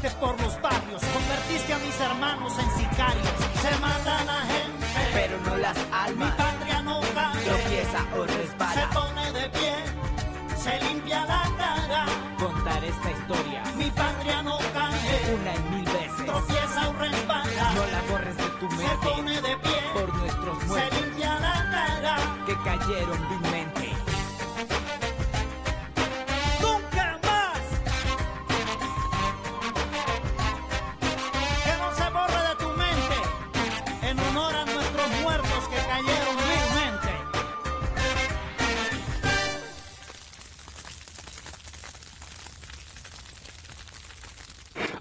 regaste por los barrios, convertiste a mis hermanos en sicarios. Se mata la gente, pero no las almas. Mi patria no cae, tropieza o se resbala. pone de pie, se limpia la cara. Contar esta historia, Mi patria no cae, una y mil veces. tropieza o resbala. No la borres de tu Se mente, pone de pie, por nuestros se muertos limpia la cara. que cayeron vilmente. ¡Nunca más! Que no se borre de tu mente, en honor a nuestros muertos que cayeron vilmente.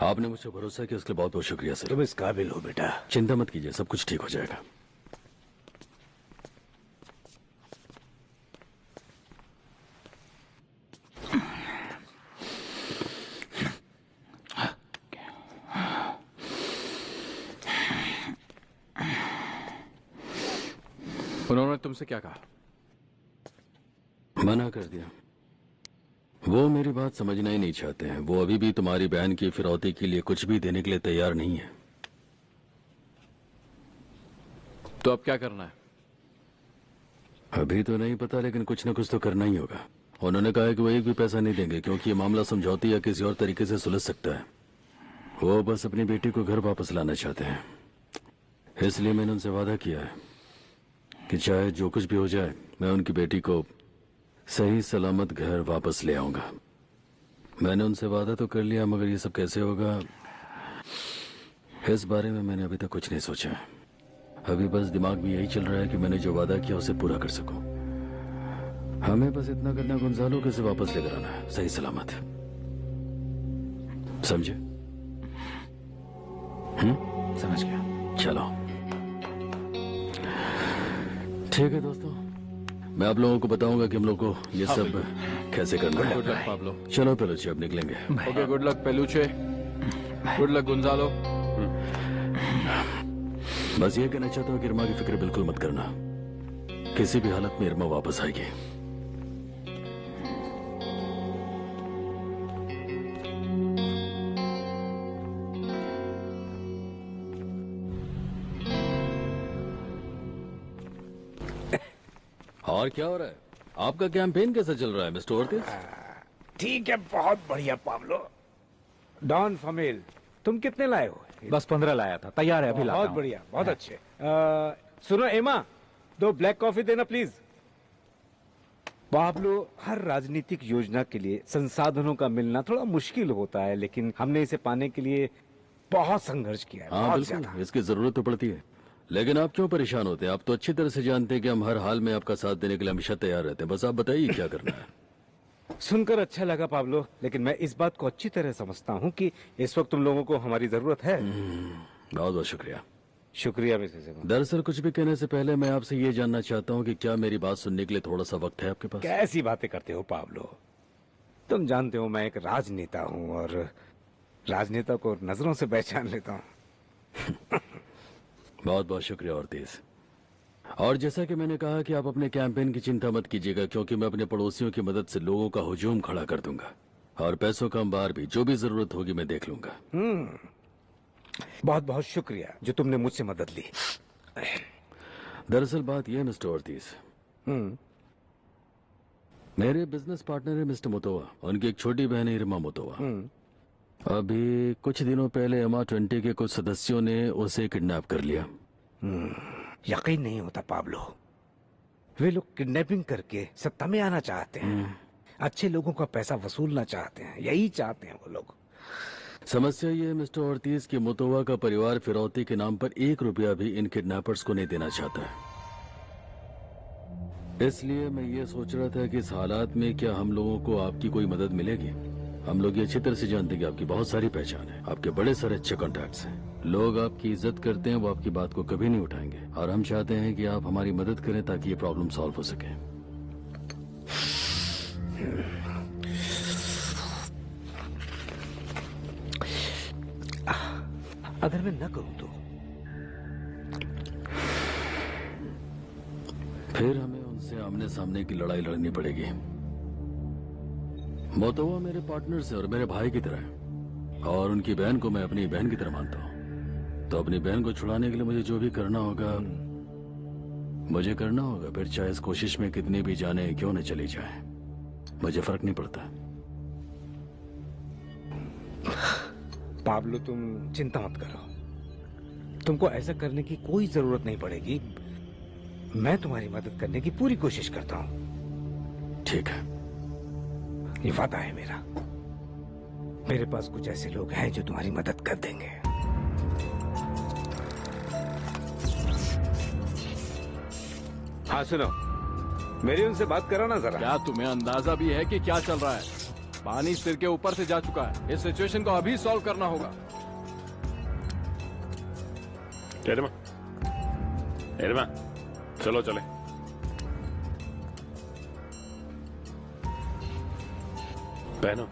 आपने मुझे भरोसा किया, उसके लिए बहुत बहुत शुक्रिया sir. तुम इस काबिल हो बेटा। चिंता मत कीजिए, सब कुछ ठीक हो जाएगा। उन्होंने तुमसे क्या कहा? मना कर दिया। वो मेरी बात समझना ही नहीं चाहते हैं। वो अभी भी तुम्हारी बहन की फिरौती के लिए कुछ भी देने के लिए तैयार नहीं है। तो अब क्या करना है? अभी तो नहीं पता, लेकिन कुछ न कुछ तो करना ही होगा। उन्होंने कहा है कि वो एक भी पैसा नहीं देंगे, क्योंकि ये मामला समझौती या किसी और तरीके से सुलझ सकता है। वो बस अपनी बेटी को घर वापस लाना चाहते हैं। इसलिए मैंने उनसे वादा किया है कि चाहे जो कुछ भी हो जाए, मैं उनकी बेटी को सही सलामत घर वापस ले आऊंगा। मैंने उनसे वादा तो कर लिया, मगर ये सब कैसे होगा, इस बारे में मैंने अभी तक कुछ नहीं सोचा है। अभी बस दिमाग में यही चल रहा है कि मैंने जो वादा किया उसे पूरा कर सकूं। हमें बस इतना करना, गुंजालो के से वापस लेकर आना है सही सलामत। समझे? समझ गया। चलो ठीक है दोस्तों, मैं आप लोगों को बताऊंगा कि हम लोग को ये सब कैसे करना है। Good luck Pablo. चलो पेलुचे, अब निकलेंगे। Okay, good luck Peluche. Good luck Gonzalo. बस ये कहना चाहता हूँ कि इरमा की फिक्र बिल्कुल मत करना। किसी भी हालत में इरमा वापस आएगी। और क्या हो रहा है? आपका कैंपेन कैसा चल रहा है मिस्टर ओर्टिज? ठीक है, बहुत बढ़िया पाब्लो। डॉन फमील, तुम कितने लाए हो? बस 15 लाया था, तैयार है, अभी लाता बहुत हूं। बढ़िया, बहुत अच्छे। सुनो एमा, 2 ब्लैक कॉफी देना प्लीज। पाब्लो, हर राजनीतिक योजना के लिए संसाधनों का मिलना थोड़ा मुश्किल होता है, लेकिन हमने इसे पाने के लिए बहुत संघर्ष किया है। हाँ बहुत बिल्कुल, ज्यादा। इसकी जरूरत तो पड़ती है। लेकिन आप क्यों परेशान होते हैं? आप तो अच्छी तरह से जानते हैं कि हम हर हाल में आपका साथ देने के लिए हमेशा तैयार रहते हैं। बस आप बताइए क्या करना है। सुनकर अच्छा लगा पाब्लो, लेकिन मैं इस बात को अच्छी तरह समझता हूँ कि इस वक्त तुम लोगों को हमारी जरूरत है। बहुत बहुत शुक्रिया। शुक्रिया मिसेस एमा। दरअसल कुछ भी कहने से पहले मैं आपसे ये जानना चाहता हूँ कि क्या मेरी बात सुनने के लिए थोड़ा सा वक्त है आपके पास? कैसी बातें करते हो पाब्लो? तुम जानते हो मैं एक राजनेता हूँ और राजनेता को नजरों से पहचान लेता हूँ। बहुत बहुत शुक्रिया ओर्टिज। और जैसा कि मैंने कहा कि आप अपने कैंपेन की चिंता मत कीजिएगा, क्योंकि मैं अपने पड़ोसियों की मदद से लोगों का हुजूम खड़ा कर दूंगा। और पैसों का अंबार भी, जो भी जरूरत होगी मैं देख लूंगा। बहुत बहुत शुक्रिया जो तुमने मुझसे मदद ली। दरअसल बात यह है मिस्टर ओर्टिज, मेरे बिजनेस पार्टनर है मिस्टर मोतोवा। उनकी एक छोटी बहन है इरमा मोतोवा। अभी कुछ दिनों पहले MR20 के कुछ सदस्यों ने उसे किडनैप कर लिया। यकीन नहीं होता पाब्लो, वे लोग किडनैपिंग करके सत्ता में आना चाहते हैं। अच्छे लोगों का पैसा वसूलना चाहते हैं, यही चाहते हैं वो लोग। समस्या ये है मिस्टर ओर्टिज कि मोतोवा का परिवार फिरौती के नाम पर 1 रुपया भी इन किडनैपर्स को नहीं देना चाहता है। इसलिए मैं ये सोच रहा था कि इस हालात में क्या हम लोगों को आपकी कोई मदद मिलेगी। हम लोग ये अच्छी तरह से जानते हैं कि आपकी बहुत सारी पहचान है, आपके बड़े सारे अच्छे कॉन्टैक्ट्स हैं, लोग आपकी इज्जत करते हैं, वो आपकी बात को कभी नहीं उठाएंगे। और हम चाहते हैं कि आप हमारी मदद करें ताकि ये प्रॉब्लम सॉल्व हो सके। अगर मैं न करूं तो फिर हमें उनसे आमने सामने की लड़ाई लड़नी पड़ेगी। मोतोवा मेरे पार्टनर से और मेरे भाई की तरह है। और उनकी बहन को मैं अपनी बहन की तरह मानता हूँ। तो अपनी बहन को छुड़ाने के लिए मुझे जो भी करना होगा मुझे करना होगा, फिर चाहे इस कोशिश में कितनी भी जाने क्यों न चली जाए, मुझे फर्क नहीं पड़ता। पाब्लो, तुम चिंता मत करो, तुमको ऐसा करने की कोई जरूरत नहीं पड़ेगी। मैं तुम्हारी मदद करने की पूरी कोशिश करता हूं। ठीक है, ये वादा है मेरा। मेरे पास कुछ ऐसे लोग हैं जो तुम्हारी मदद कर देंगे। हाँ सुनो, मेरी उनसे बात करो ना जरा। क्या तुम्हें अंदाजा भी है कि क्या चल रहा है? पानी सिर के ऊपर से जा चुका है। इस सिचुएशन को अभी सॉल्व करना होगा। एरमा, चलो चले। पहनो।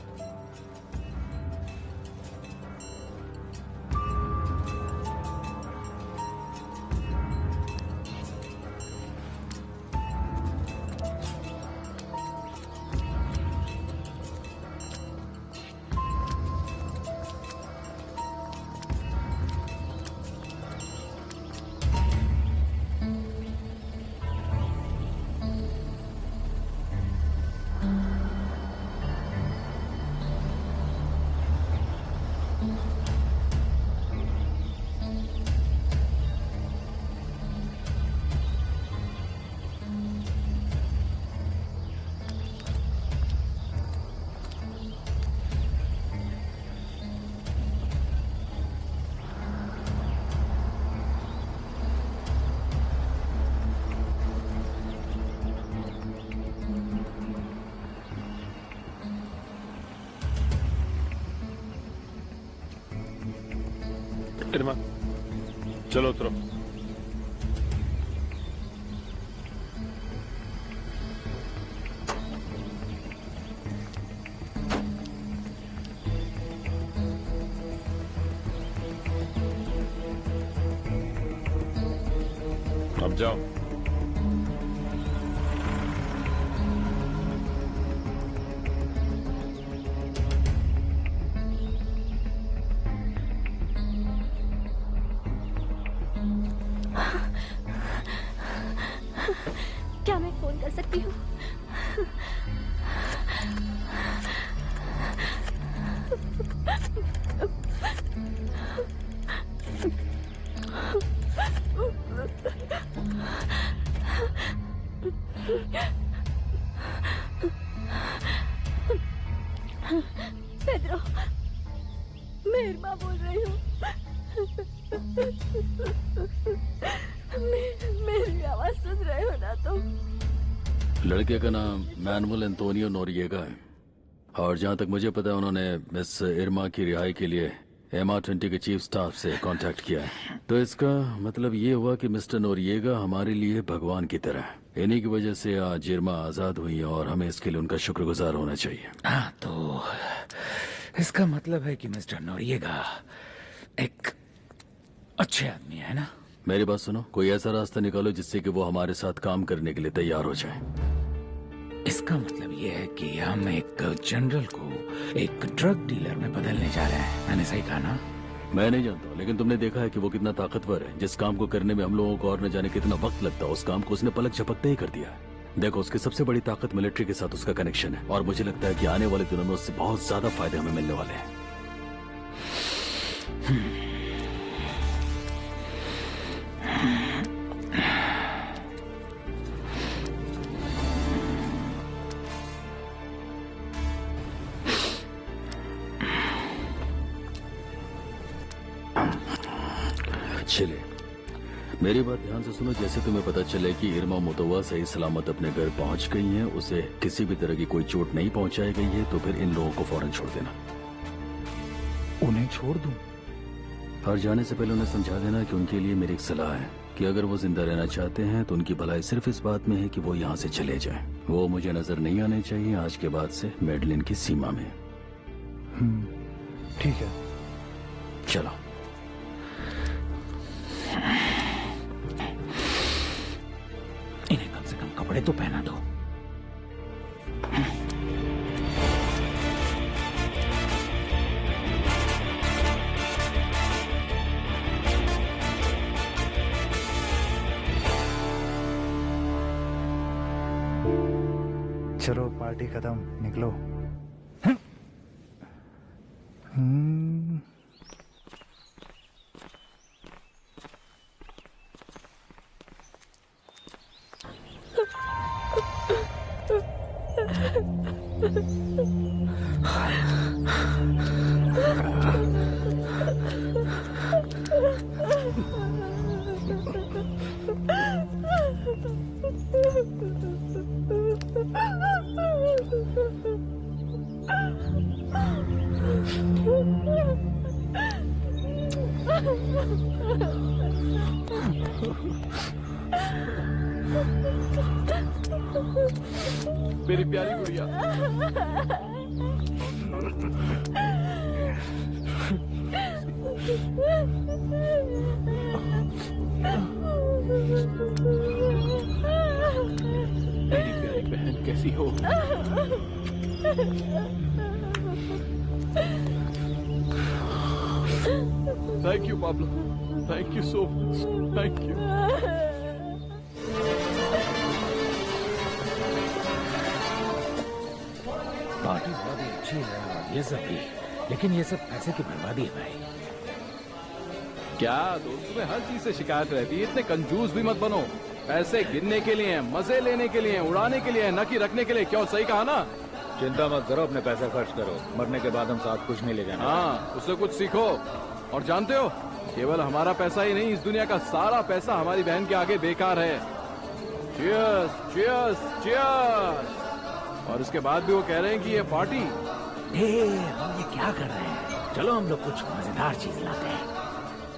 इरमा, चलो उतरो। अब जाओ। क्या मैं फोन कर सकती हूँ? पेड्रो, मैं इरमा बोल रही हूँ। मेरी आवाज सुन रहे हो ना तुम? लड़के का नाम मैनुअल एंटोनियो नोरिएगा है और जहां तक मुझे पता है उन्होंने मिस इरमा की रिहाई के लिए MR20 के चीफ स्टाफ से कांटेक्ट किया है। तो इसका मतलब ये हुआ कि मिस्टर नोरिएगा हमारे लिए भगवान की तरह है। इन्हीं की वजह से आज इरमा आजाद हुई और हमें इसके लिए उनका शुक्रगुजार होना चाहिए। हाँ, तो इसका मतलब है कि मिस्टर नोरिएगा एक अच्छे आदमी है ना? मेरी बात सुनो, कोई ऐसा रास्ता निकालो जिससे कि वो हमारे साथ काम करने के लिए तैयार हो जाए। इसका मतलब ये है कि हम एक जनरल को एक ड्रग डीलर में बदलने जा रहे हैं। मैंने सही कहा ना? मैं नहीं जानता, लेकिन तुमने देखा है कि वो कितना ताकतवर है। जिस काम को करने में हम लोगों को और न जाने कितना वक्त लगता है, उस काम को उसने पलक झपकते ही कर दिया। देखो, उसकी सबसे बड़ी ताकत मिलिट्री के साथ उसका कनेक्शन है और मुझे लगता है कि आने वाले दिनों में उससे बहुत ज्यादा फायदे हमें मिलने वाले हैं। चलिए, मेरी बात ध्यान से सुनो। जैसे तुम्हें पता चले कि इरमा मुतवा सही सलामत अपने घर पहुंच गई हैं, उसे किसी भी तरह की कोई चोट नहीं पहुंचाई गई है, तो फिर इन लोगों को फौरन छोड़ देना। उन्हें छोड़ दूं? और जाने से पहले उन्हें समझा देना कि उनके लिए मेरी एक सलाह है कि अगर वो जिंदा रहना चाहते हैं तो उनकी भलाई सिर्फ इस बात में है कि वो यहाँ से चले जाएं। वो मुझे नजर नहीं आने चाहिए आज के बाद से मेडलिन की सीमा में। ठीक है, चलो। इन्हें कम से कम कपड़े तो पहना दो। चलो पार्टी खत्म, निकलो। मेरी प्यारी गुड़िया। मेरी प्यारी बहन कैसी हो? Thank you Pablo, thank you so much, thank you. Party बहुत ही अच्छी है और ये सब भी, लेकिन ये सब पैसे की बर्बादी है भाई। क्या दोस्तों में हर चीज से शिकायत रहती है? इतने कंजूस भी मत बनो। पैसे गिनने के लिए हैं, मजे लेने के लिए हैं, उड़ाने के लिए हैं, न कि रखने के लिए। क्यों, सही कहा ना? चिंता मत करो, अपने पैसा खर्च करो, मरने के बाद हम साथ कुछ नहीं ले जाएंगे। हाँ, उससे कुछ सीखो। और जानते हो, केवल हमारा पैसा ही नहीं, इस दुनिया का सारा पैसा हमारी बहन के आगे बेकार है। Cheers, cheers, cheers. और उसके बाद भी वो कह रहे हैं कि ये पार्टी। हम ये क्या कर रहे हैं? चलो हम लोग कुछ मजेदार चीज लाते हैं।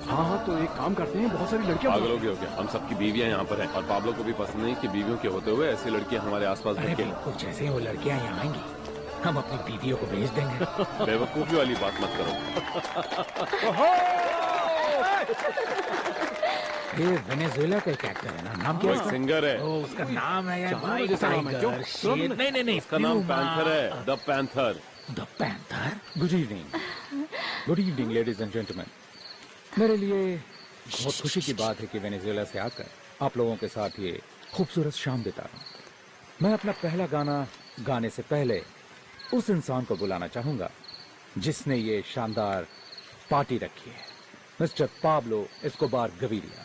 हाँ, तो एक काम करते हैं, बहुत सारी लड़कियां। पागल हो गया? हम सबकी बीवियां यहाँ पर हैं और पाब्लो को भी पसंद नहीं कि बीवियों के होते हुए ऐसी लड़कियां हमारे आसपास अरे भटके। बिल्कुल, जैसे ही वो लड़कियां यहाँ आएंगी हम अपनी बीवियों को भेज देंगे। बेवकूफी वाली बात मत करो। ये वेनेजुएला का एक एक्टर है ना, नाम क्या वो एक सिंगर है। ओ, उसका नाम है यार, जानवर जैसा नाम है। टाइगर शेर। नहीं, उसका नाम पैंथर है, the panther. The panther. Good evening, good evening ladies and gentleman. मेरे लिए बहुत खुशी की बात है कि वेनेजुएला से आकर आप लोगों के साथ ये खूबसूरत शाम बिता रहा हूं। मैं अपना पहला गाना गाने से पहले उस इंसान को बुलाना चाहूंगा जिसने ये शानदार पार्टी रखी है, mister Pablo Escobar Gaviria.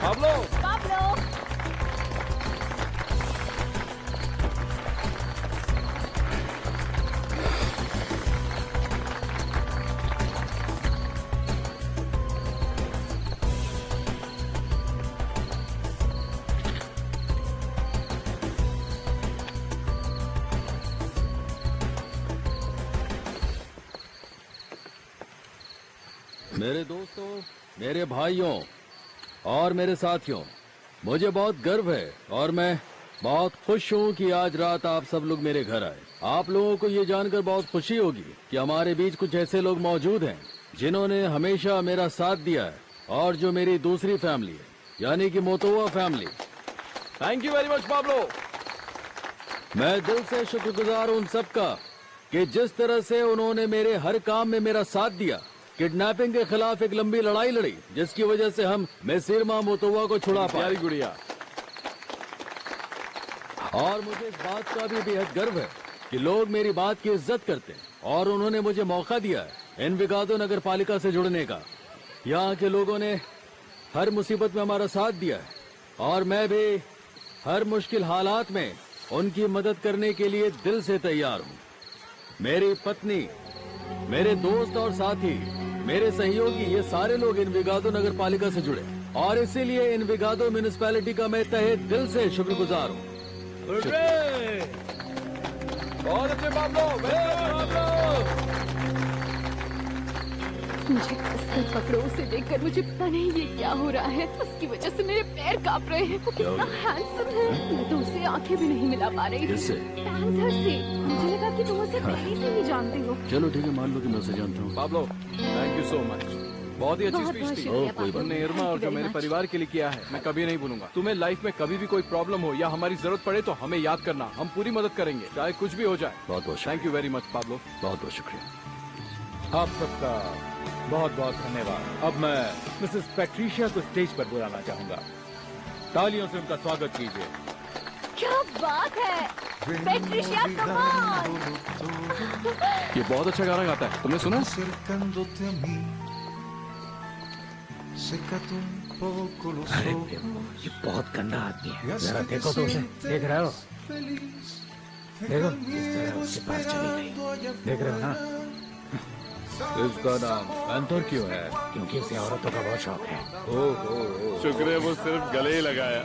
Pablo, Pablo, मेरे दोस्तों, मेरे भाइयों और मेरे साथियों, मुझे बहुत गर्व है और मैं बहुत खुश हूँ कि आज रात आप सब लोग मेरे घर आए। आप लोगों को ये जानकर बहुत खुशी होगी कि हमारे बीच कुछ ऐसे लोग मौजूद हैं जिन्होंने हमेशा मेरा साथ दिया है और जो मेरी दूसरी फैमिली है, यानी कि मोतोवा family. Thank you very much Pablo. मैं दिल से शुक्रगुजार हूँ उन सबका कि जिस तरह से उन्होंने मेरे हर काम में मेरा साथ दिया। किडनैपिंग के खिलाफ एक लंबी लड़ाई लड़ी जिसकी वजह से हम मिसिरमा मोतोवा को छुड़ा पाए। प्यारी गुड़िया। और मुझे इस बात का भी बेहद गर्व है कि लोग मेरी बात की इज्जत करते हैं और उन्होंने मुझे मौका दिया है एनविगादो नगर पालिका से जुड़ने का। यहाँ के लोगों ने हर मुसीबत में हमारा साथ दिया है और मैं भी हर मुश्किल हालात में उनकी मदद करने के लिए दिल से तैयार हूँ। मेरी पत्नी, मेरे दोस्त और साथी, मेरे सहयोगी, ये सारे लोग एनविगादो नगर पालिका से जुड़े और इसीलिए एनविगादो म्युनिसिपैलिटी का मैं तहे दिल से शुक्रगुजार हूँ। बहुत अच्छे पाब्लो, मुझे कसकर पकड़ो। उसे देखकर मुझे पता नहीं ये क्या हो रहा है। उसकी वजह से मेरे पैर कांप रहे हैं। वो कितना हैंडसम है। मैं तो उससे आंखें भी नहीं मिला पा रही थी। किससे? पैंथर से। मुझे लगा कि तुम उसे पहले से ही जानते हो। चलो ठीक है, मान लो कि मैं उसे जानता हूँ। Pablo, thank you so much. बहुत ही अच्छी बहुत स्पीच थी। शुक्रिया कोई बात तुमने इरमा और जो मेरे परिवार के लिए किया है, मैं कभी नहीं भूलूंगा। तुम्हें लाइफ में कभी भी कोई प्रॉब्लम हो या हमारी जरूरत पड़े तो हमें याद करना, हम पूरी मदद करेंगे, चाहे कुछ भी हो जाए। बहुत बहुत thank you very much Pablo. बहुत बहुत शुक्रिया। आप सबका बहुत बहुत धन्यवाद। अब मैं मिसेस पैट्रिशिया को स्टेज पर बुलाना चाहूंगा। तालियों से उनका स्वागत कीजिए। क्या बात है, पैट्रिशिया कमाल। ये बहुत अच्छा गाना गाता है, तुमने सुना? अरे बिम्बो, ये बहुत गंदा आदमी है। जरा देखो तो उसे, देख रहे हो? देखो इस तरह उसके पास चली गई, देख रहे हो ना? इसका नाम पैंथर क्यों है? क्योंकि उसे औरतों का बहुत शौक है। ओह, शुक्र है वो सिर्फ गले ही लगाया।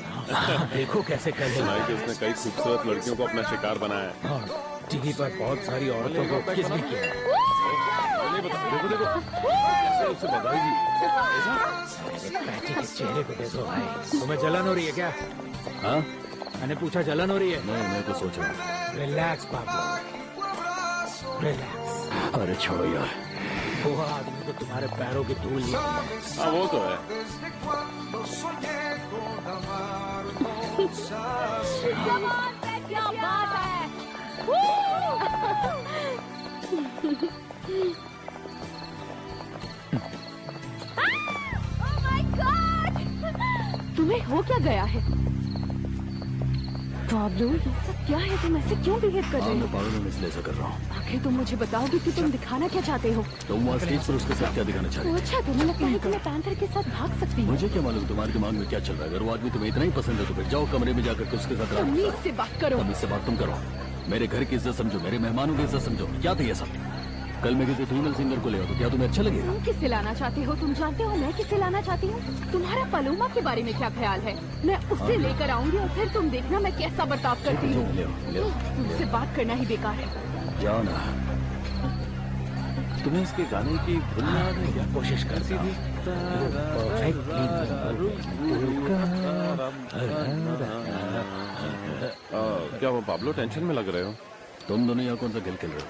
देखो कैसे कर सुना है कि उसने कई खूबसूरत लड़कियों को अपना शिकार बनाया है। और टीवी पर बहुत सारी औरतों को किस भी किया है। देखो देखो कैसे उससे बधाई पैटी के चेहरे को देखो भाई। तुम्हें जलन हो रही है क्या? हाँ? मैंने पूछा जलन हो रही है? नहीं, मैं तो सोच रहा हूँ। रिलैक्स पापा, रिलैक्स। अरे छोड़ो यार। वो आदमी को तुम्हारे पैरों की धूल ही है। हाँ वो तो है। क्या बात है। Oh my God! तुम्हें हो क्या गया है पाब्लो? ये सब क्या है? तुम ऐसे क्यों बिहेव कर रहे हो? मैं पागल हूँ इसलिए ऐसा कर रहा हूँ। आखिर तुम मुझे बताओगे कि तुम दिखाना क्या चाहते हो? तुम वहाँ स्टेज पर उसके साथ क्या दिखाना चाहते हो? अच्छा, तुम्हें लगता है कि मैं पैंथर के साथ भाग सकती हूँ? मुझे क्या मालूम तुम्हारे दिमाग में क्या चल रहा है। अगर वो आदमी तुम्हें इतना ही पसंद है तो फिर जाओ कमरे में जाकर के उसके साथ रात तमीज से बात करो। तमीज से बात तुम करो। मेरे घर की इज्जत समझो, मेरे मेहमानों की इज्जत समझो। क्या था ये सब? कल मैं किसी फीमेल सिंगर को ले आओ तो क्या तुम्हें अच्छा लगेगा? तुम किसे लाना चाहते हो? तुम जानते हो मैं किसे लाना चाहती हूँ? तुम्हारा पलोमा के बारे में क्या ख्याल है? मैं उसे लेकर आऊंगी और फिर तुम देखना मैं कैसा बर्ताव करती हूँ। तुमसे बात करना ही बेकार है। जाओ ना। तुम्हें इसके गाने की धुन याद है क्या? कोशिश करती थी। क्या वो पाब्लो टेंशन में लग रहे हो? तुम दोनों यहाँ कौन सा खेल खेल रहे हो?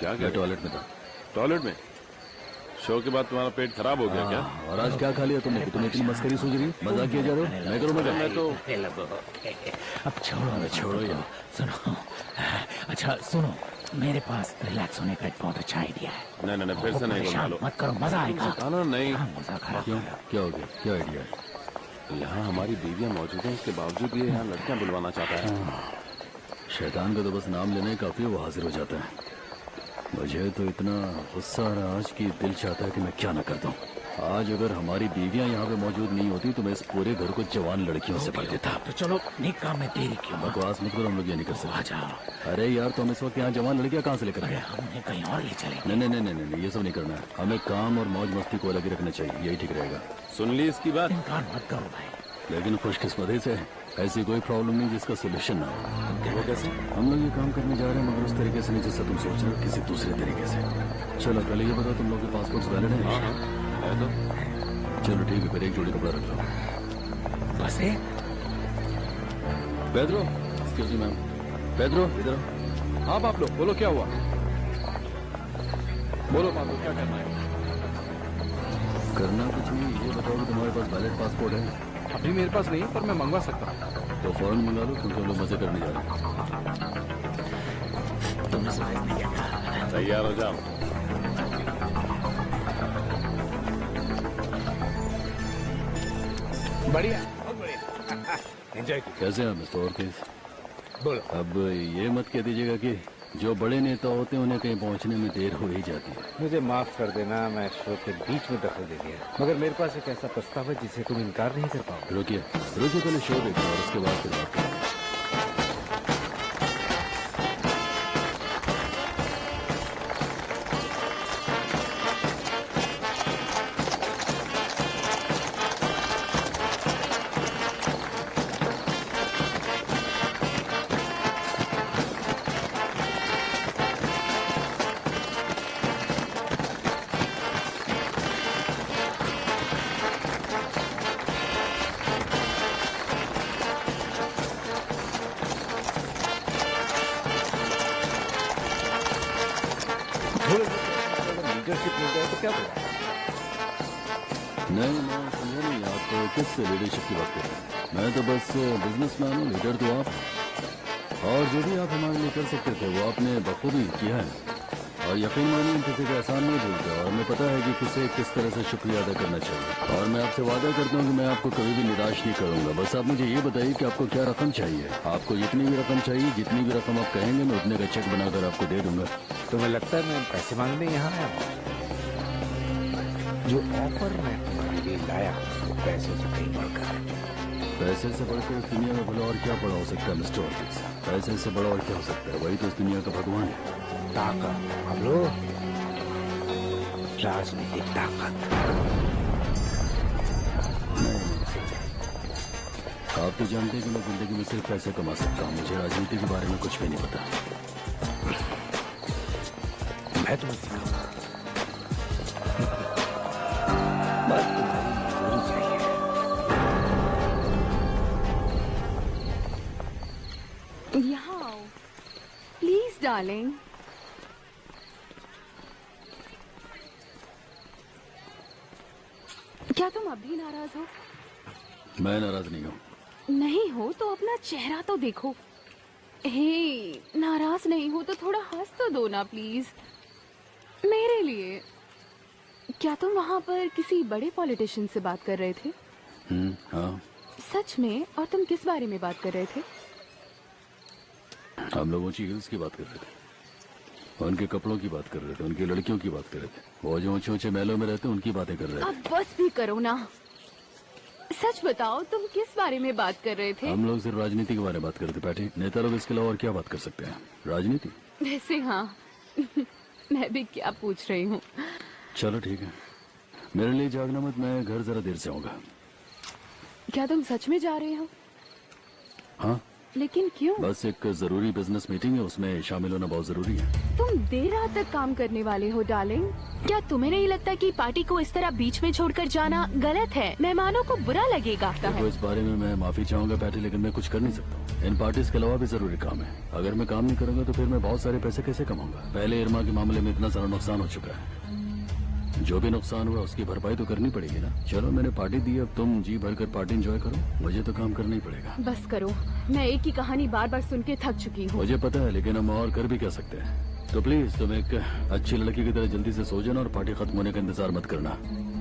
क्या मैं टॉयलेट में था। टॉयलेट में? शो के बाद तुम्हारा पेट खराब हो गया क्या? और आज क्या खा लिया तुमने? तुम्हें इतनी मस्करी सूझ रही? मजाक किया जा रहे हो? मैं करूँ मजाक? मैं तो अब छोड़ो छोड़ो यार। सुनो, अच्छा सुनो, मेरे पास रिलैक्स होने का एक बहुत अच्छा आइडिया है। नहीं फिर से नहीं बोलना लो। मत करो, मजा आएगा। खाना नहीं। मजा खराब। क्यों? क्या हो गया? क्या आइडिया है? यहाँ हमारी बीवियाँ मौजूद हैं, इसके बावजूद ये यहाँ लड़कियाँ बुलवाना चाहता है। शैतान का तो बस नाम लेने ही काफी वो हाजिर हो जाता है। मुझे तो इतना गुस्सा आ रहा आज की दिल चाहता है कि मैं क्या न कर दूं। आज अगर हमारी बीवियां यहाँ पे मौजूद नहीं होती तो मैं इस पूरे घर को जवान लड़कियों से भर देता। तो चलो नेक काम में देरी क्यों? बकवास मत करो, हम लोग ये नहीं कर आ सकते। जाओ। अरे यार तुम इस वक्त यहाँ जवान लड़कियां कहाँ से लेकर आए? हम उन्हें कहीं और ले चलेंगे। नहीं नहीं नहीं नहीं, ये सब नहीं करना है। हमें काम और मौज मस्ती को अलग ही रखना चाहिए, यही ठीक रहेगा। सुन ली इसकी बात? इनकार मत करो भाई। लेकिन खुशकिस्मती से ऐसी कोई प्रॉब्लम नहीं जिसका सोल्यूशन ना हो। वो कैसे? हम लोग ये काम करने जा रहे हैं मगर उस तरीके से नहीं जैसा तुम सोच रहे हो, किसी दूसरे तरीके से। चलो पहले ये बताओ तुम लोग के पासपोर्ट वैलिड है? है तो। चलो ठीक है, फिर एक जोड़ी कपड़ा रख लो। बस एक? Pedro, excuse me ma'am. Pedro इधर आओ। हाँ पाब्लो, बोलो क्या हुआ? बोलो पाब्लो, क्या करना है? करना कुछ नहीं, ये बताओ कि तुम्हारे पास वैलिड पासपोर्ट है? अभी मेरे पास नहीं है पर मैं मंगवा सकता हूँ। तो फौरन मंगा लो क्योंकि हम लोग मजे करने जा रहे हैं। तुमने समझ नहीं किया। तैयार हो जाओ। बढ़िया, बहुत बढ़िया। एंजॉय कीजिए। कैसे हैं मिस्टर ऑर्किड? बोलो। अब ये मत कह दीजिएगा कि जो बड़े नेता होते हैं उन्हें कहीं पहुंचने में देर हो ही जाती है। मुझे माफ कर देना, मैं शो के बीच में दखल दे दिया, मगर मेरे पास एक ऐसा प्रस्ताव है जिसे तुम इनकार नहीं कर पाओगे। रुकिए रुकिए, पहले शो देखो और उसके बाद फिर बात करेंगे। लीडरशिप मिल जाए तो क्या होगा? नहीं मैं समझा नहीं, आप किस लीडरशिप की बात कर रहे हैं? मैं तो बस बिजनेसमैन हूँ, लीडर तो आप। और जो भी आप हमारे लिए कर सकते थे वो आपने बखूबी किया है। और यकीन मानिए हम किसी को एहसान नहीं भूलते और हमें पता है कि किसे किस तरह से शुक्रिया अदा करना चाहिए। और मैं आपसे वादा करता हूँ कि मैं आपको कभी भी निराश नहीं करूंगा। बस आप मुझे ये बताइए कि आपको क्या रकम चाहिए। आपको जितनी भी रकम चाहिए, जितनी भी रकम आप कहेंगे, मैं उतने का चेक बनाकर आपको दे दूंगा। तुम्हें लगता है मैं पैसे मांगने यहाँ आया हूँ? जो ऑफर मैं तुम्हारे लिए लाया वो पैसों से कहीं बढ़कर है। पैसे से बढ़कर इस दुनिया में भला और क्या बड़ा हो सकता है मिस्टर ऑर्टिज? पैसे से बड़ा और क्या हो सकता है? वही तो इस दुनिया का भगवान है। ताकत पाब्लो, राजनीतिक ताकत। आप तो जानते हैं कि मैं जिंदगी में सिर्फ पैसे कमा सकता हूँ। मुझे राजनीति के बारे में कुछ भी नहीं पता। मैं तुम्हें सिखाऊंगा। बस तुम्हारी मजदूरी चाहिए। यहाँ आओ प्लीज डार्लिंग। क्या तुम अब भी नाराज हो? मैं नाराज नहीं हूँ। नहीं हो तो अपना चेहरा तो देखो। हे, नाराज नहीं हो तो थोड़ा हंस तो दो ना प्लीज, मेरे लिए। क्या तुम वहाँ पर किसी बड़े पॉलिटिशियन से बात कर रहे थे? हाँ। सच में? और तुम किस बारे में बात कर रहे थे? हम लोग ऊंची हिल्स की बात कर रहे थे, उनके कपड़ों की बात कर रहे थे, उनकी लड़कियों की बात कर रहे थे। वो जो ऊंचे ऊंचे महलों में रहते उनकी बातें कर रहे थे। अब बस भी करो ना। सच बताओ तुम किस बारे में बात कर रहे थे? हम लोग सिर्फ राजनीति के बारे में बात कर रहे थे पैटी। नेता लोग इसके अलावा और क्या बात कर सकते हैं? राजनीति। वैसे हाँ मैं भी क्या पूछ रही हूँ। चलो ठीक है, मेरे लिए जागना मत, मैं घर जरा देर से आऊंगा। क्या तुम सच में जा रहे हो? हाँ। लेकिन क्यों? बस एक जरूरी बिजनेस मीटिंग है, उसमें शामिल होना बहुत जरूरी है। तुम देर रात तक काम करने वाले हो डार्लिंग। क्या तुम्हें नहीं लगता कि पार्टी को इस तरह बीच में छोड़कर जाना गलत है? मेहमानों को बुरा लगेगा। देखो, इस बारे में मैं माफी चाहूंगा पैटी, लेकिन मैं कुछ कर नहीं सकता। इन पार्टीज के अलावा भी जरूरी काम है। अगर मैं काम नहीं करूंगा तो फिर मैं बहुत सारे पैसे कैसे कमाऊंगा? पहले इरमा के मामले में इतना सारा नुकसान हो चुका है, जो भी नुकसान हुआ उसकी भरपाई तो करनी पड़ेगी ना। चलो मैंने पार्टी दी, अब तुम जी भर कर पार्टी एंजॉय करो, मुझे तो काम करना ही पड़ेगा। बस करो, मैं एक ही कहानी बार बार सुन के थक चुकी हूँ। मुझे पता है, लेकिन हम और कर भी क्या सकते हैं। तो प्लीज तुम एक अच्छी लड़की की तरह जल्दी से सो जाना और पार्टी खत्म होने का इंतजार मत करना।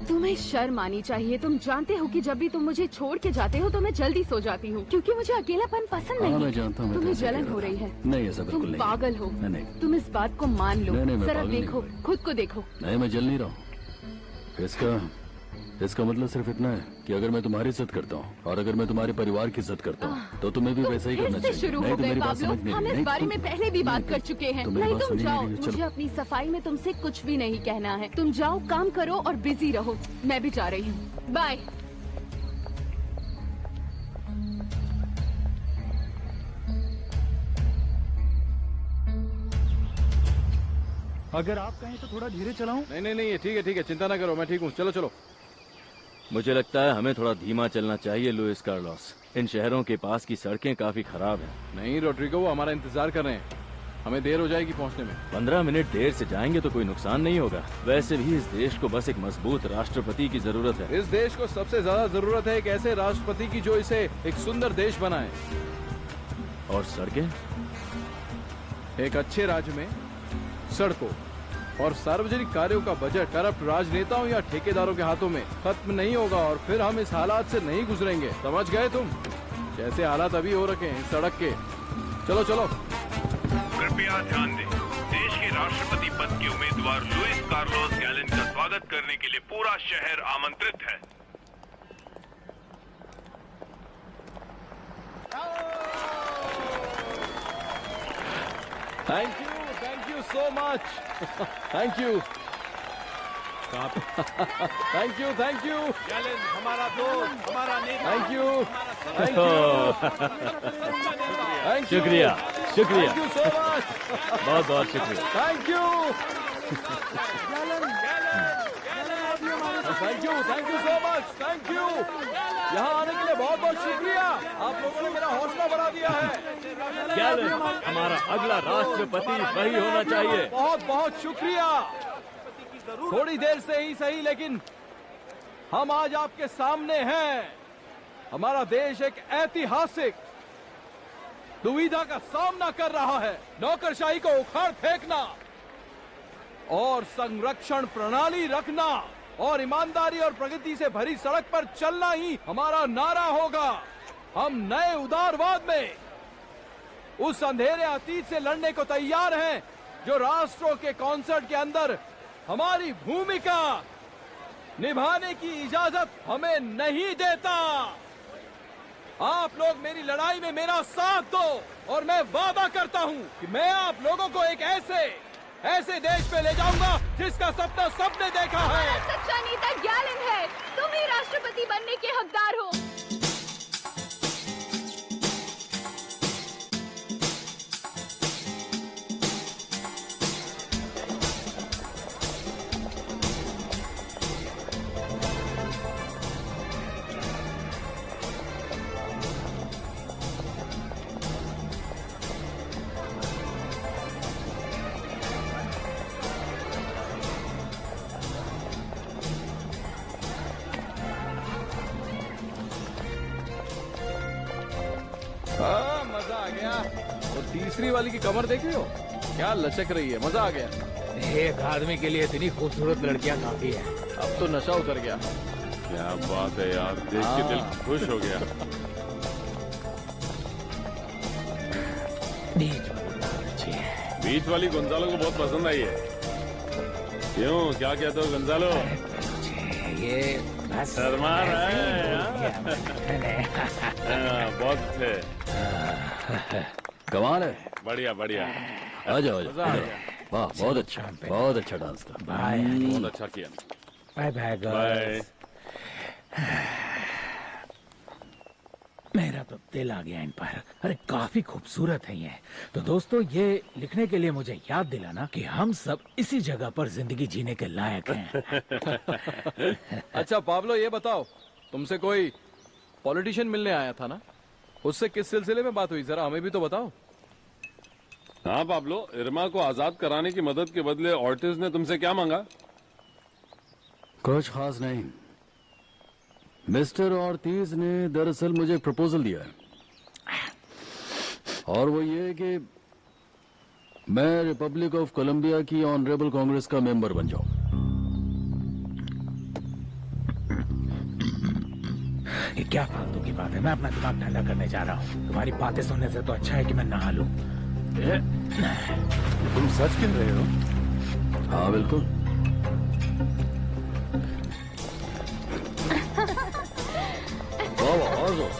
तुम्हें शर्म आनी चाहिए। तुम जानते हो कि जब भी तुम मुझे छोड़ के जाते हो तो मैं जल्दी सो जाती हूँ, क्योंकि मुझे अकेलापन पसंद नहीं। मैं जानता हूँ। तुम्हें जलन हो रही है। नहीं, ऐसा बिल्कुल नहीं। तुम पागल हो। नहीं, तुम इस बात को मान लो। जरा देखो, खुद को देखो। नहीं, मैं जल नहीं रहा हूँ। इसका मतलब सिर्फ इतना है कि अगर मैं तुम्हारी इज्जत करता हूँ और अगर मैं तुम्हारे परिवार की इज्जत करता हूँ तो तुम्हें भी वैसा ही करना चाहिए। शुरू हो गए पाब्लो, हम इस बारे में पहले भी बात कर चुके हैं। नहीं, तुम जाओ, मुझे अपनी सफाई में तुमसे कुछ भी नहीं कहना है। तुम जाओ, काम करो और बिजी रहो। मैं भी जा रही हूँ, बाय। अगर आप कहें तो थोड़ा धीरे चलाऊं? नहीं, ठीक है, चिंता ना करो, मैं ठीक हूँ। चलो। मुझे लगता है हमें थोड़ा धीमा चलना चाहिए लुइस कार्लोस। इन शहरों के पास की सड़कें काफी खराब हैं। नहीं रोड्रिगो, वो हमारा इंतजार कर रहे हैं, हमें देर हो जाएगी पहुंचने में। 15 मिनट देर से जाएंगे तो कोई नुकसान नहीं होगा। वैसे भी इस देश को बस एक मजबूत राष्ट्रपति की जरूरत है। इस देश को सबसे ज्यादा जरूरत है एक ऐसे राष्ट्रपति की जो इसे एक सुंदर देश बनाए। और सड़कें? एक अच्छे राज्य में सड़कों और सार्वजनिक कार्यों का बजट करप्ट राजनेताओं या ठेकेदारों के हाथों में खत्म नहीं होगा और फिर हम इस हालात से नहीं गुजरेंगे। समझ गए तुम? जैसे हालात अभी हो रखे हैं सड़क के। चलो। कृपया ध्यान दें, देश के राष्ट्रपति पद के उम्मीदवार लुइस कार्लोस गैलन का स्वागत करने के लिए पूरा शहर आमंत्रित है। Thank you so much. Thank you. Thank you. Gallon हमारा दोस्त, हमारा नेता। Thank you. शुक्रिया। Thank you so much. बहुत शुक्रिया। Thank you. Thank you so much. Thank you. यहाँ आने के लिए बहुत शुक्रिया। आप लोगों ने मेरा हौसला बढ़ा दिया है। गैलन हमारा अगला राष्ट्रपति वही होना चाहिए। बहुत शुक्रिया। थोड़ी देर से ही सही, लेकिन हम आज आपके सामने हैं। हमारा देश एक ऐतिहासिक दुविधा का सामना कर रहा है। नौकरशाही को उखाड़ फेंकना और संरक्षण प्रणाली रखना और ईमानदारी और प्रगति से भरी सड़क पर चलना ही हमारा नारा होगा। हम नए उदारवाद में उस अंधेरे अतीत से लड़ने को तैयार हैं जो राष्ट्रों के कॉन्सर्ट के अंदर हमारी भूमिका निभाने की इजाजत हमें नहीं देता। आप लोग मेरी लड़ाई में मेरा साथ दो और मैं वादा करता हूं कि मैं आप लोगों को एक ऐसे देश पे ले जाऊंगा जिसका सपना सबने देखा है। सच्चा नेता गैलन है। तुम ही राष्ट्रपति बनने के हकदार हो। मजा आ गया। और तीसरी वाली की कमर देख रही हो, क्या लचक रही है। मजा आ गया। एक आदमी के लिए इतनी खूबसूरत लड़कियां काफी है। अब तो नशा उतर गया। क्या बात है यार, देख के दिल खुश हो गया। बीच वाली गोंजालो को बहुत पसंद आई है। क्यों, क्या कहते हो गोंजालो? ये शर्मा रहा है। बहुत थे। कमाल है। बढ़िया बढ़िया। आ जाओ वाह, बहुत अच्छा डांस था। बाय। बहुत अच्छा किया। Bye bye bye. मेरा तो दिल आ गया इन पर। अरे काफी खूबसूरत है ये। तो दोस्तों, ये लिखने के लिए मुझे याद दिलाना कि हम सब इसी जगह पर जिंदगी जीने के लायक हैं। अच्छा पाब्लो, ये बताओ, तुमसे कोई पॉलिटिशियन मिलने आया था ना? उससे किस सिलसिले में बात हुई, जरा हमें भी तो बताओ। हाँ पाब्लो, इरमा को आजाद कराने की मदद के बदले ऑर्टिज ने तुमसे क्या मांगा? कुछ खास नहीं। मिस्टर ऑर्टिज ने दरअसल मुझे प्रपोजल दिया है, और वो ये कि मैं रिपब्लिक ऑफ कोलंबिया की ऑनरेबल कांग्रेस का मेंबर बन जाऊं। ये क्या फालतू की बात है। मैं अपना दिमाग ठंडा करने जा रहा हूँ। तुम्हारी बातें सुनने से तो अच्छा है कि मैं नहा लूं। तुम सच कह रहे हो? हाँ बिल्कुल।